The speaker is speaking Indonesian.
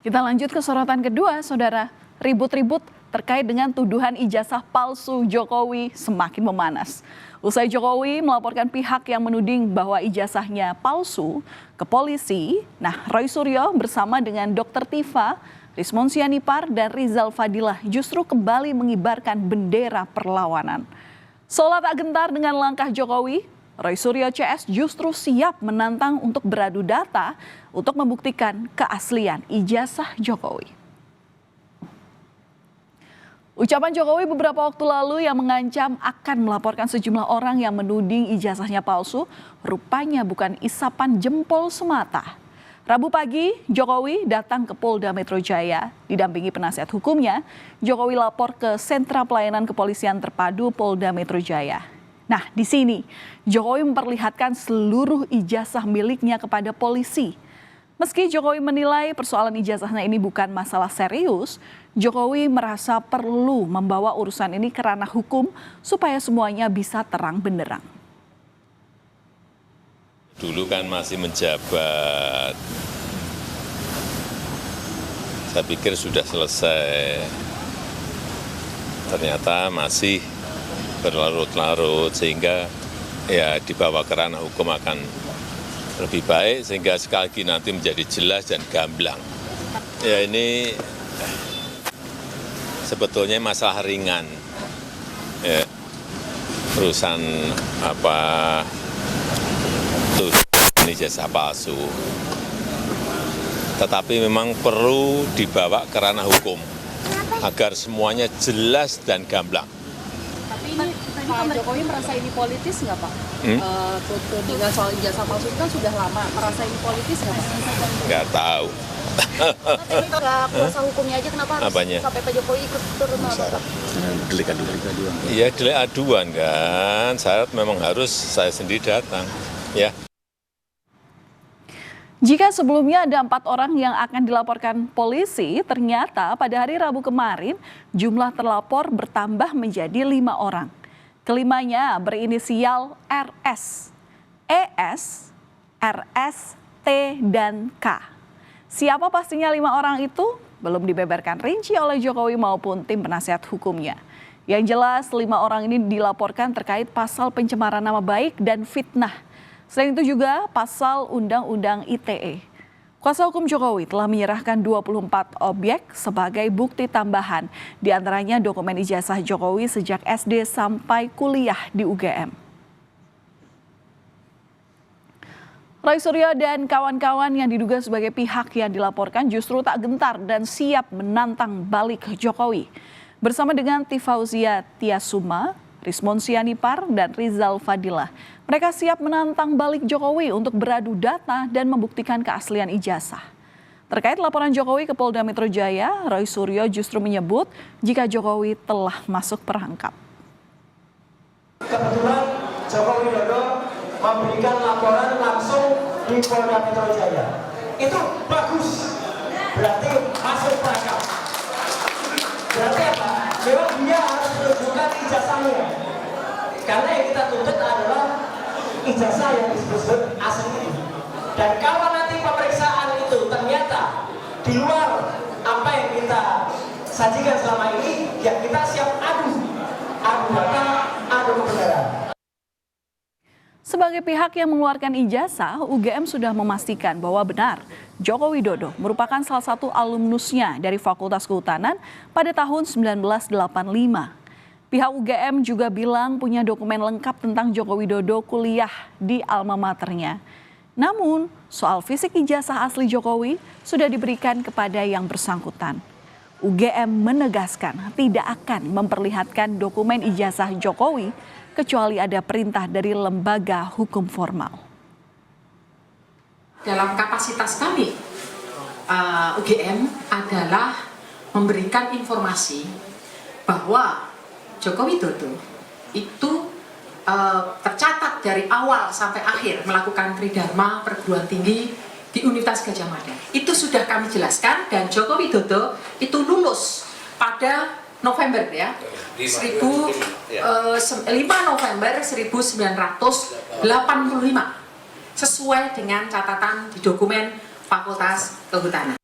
Kita lanjut ke sorotan kedua, Saudara. Ribut-ribut terkait dengan tuduhan ijazah palsu Jokowi semakin memanas. Usai Jokowi melaporkan pihak yang menuding bahwa ijazahnya palsu ke polisi, Roy Suryo bersama dengan Dr. Tifa, Rismon Sianipar, dan Rizal Fadilah justru kembali mengibarkan bendera perlawanan. Seolah tak gentar dengan langkah Jokowi, Roy Suryo CS justru siap menantang untuk beradu data untuk membuktikan keaslian ijazah Jokowi. Ucapan Jokowi beberapa waktu lalu yang mengancam akan melaporkan sejumlah orang yang menuding ijazahnya palsu, rupanya bukan isapan jempol semata. Rabu pagi, Jokowi datang ke Polda Metro Jaya, didampingi penasihat hukumnya. Jokowi lapor ke Sentra Pelayanan Kepolisian Terpadu Polda Metro Jaya. Di sini Jokowi memperlihatkan seluruh ijazah miliknya kepada polisi. Meski Jokowi menilai persoalan ijazahnya ini bukan masalah serius, Jokowi merasa perlu membawa urusan ini ke ranah hukum supaya semuanya bisa terang benderang. Dulu kan masih menjabat, saya pikir sudah selesai, ternyata masih berlarut-larut, sehingga ya dibawa ke ranah hukum akan lebih baik, sehingga sekali lagi nanti menjadi jelas dan gamblang. Ya ini sebetulnya masalah ringan, ya, urusan tuduhan ijazah palsu. Tetapi memang perlu dibawa ke ranah hukum agar semuanya jelas dan gamblang. Tapi ini Pak Jokowi merasa ini politis nggak Pak? Tudingan soal ijazah palsu itu kan sudah lama, merasa ini politis nggak Pak? Nggak tahu. Tapi nggak kuasa hukumnya aja, kenapa harus sampai Pak Jokowi ikut turun? Delik aduan. Iya, delik aduan kan, syarat memang harus saya sendiri datang. Ya. Jika sebelumnya ada 4 orang yang akan dilaporkan polisi, ternyata pada hari Rabu kemarin jumlah terlapor bertambah menjadi 5 orang. Kelimanya berinisial RS, ES, RS, T, dan K. Siapa pastinya 5 orang itu belum dibeberkan rinci oleh Jokowi maupun tim penasihat hukumnya. Yang jelas 5 orang ini dilaporkan terkait pasal pencemaran nama baik dan fitnah. Selain itu juga pasal Undang-Undang ITE. Kuasa hukum Jokowi telah menyerahkan 24 objek sebagai bukti tambahan, di antaranya dokumen ijazah Jokowi sejak SD sampai kuliah di UGM. Roy Suryo dan kawan-kawan yang diduga sebagai pihak yang dilaporkan justru tak gentar dan siap menantang balik Jokowi. Bersama dengan Tifauzia Tiasuma, Rismon Sianipar, dan Rizal Fadilah, mereka siap menantang balik Jokowi untuk beradu data dan membuktikan keaslian ijazah. Terkait laporan Jokowi ke Polda Metro Jaya, Roy Suryo justru menyebut jika Jokowi telah masuk perangkap. Kebetulan Joko Widodo memberikan laporan langsung di Polda Metro Jaya. Itu bagus, berarti masuk perangkap. Berarti apa? Memang dia harus menunjukkan ijazahnya. Karena yang kita tuntut adalah ijazah yang disebut asli. Dan kalau nanti pemeriksaan itu ternyata di luar apa yang kita sajikan selama ini, ya kita siap adu data, adu kebenaran. Sebagai pihak yang mengeluarkan ijazah, UGM sudah memastikan bahwa benar Joko Widodo merupakan salah satu alumnusnya dari Fakultas Kehutanan pada tahun 1985. Pihak UGM juga bilang punya dokumen lengkap tentang Joko Widodo kuliah di alma maternya. Namun, soal fisik ijazah asli Jokowi sudah diberikan kepada yang bersangkutan. UGM menegaskan tidak akan memperlihatkan dokumen ijazah Jokowi kecuali ada perintah dari lembaga hukum formal. Dalam kapasitas kami, UGM adalah memberikan informasi bahwa Joko Widodo itu tercatat dari awal sampai akhir melakukan tridharma perguruan tinggi di Universitas Gadjah Mada. Itu sudah kami jelaskan, dan Joko Widodo itu lulus pada November 5 November 1985 sesuai dengan catatan di dokumen Fakultas Kehutanan.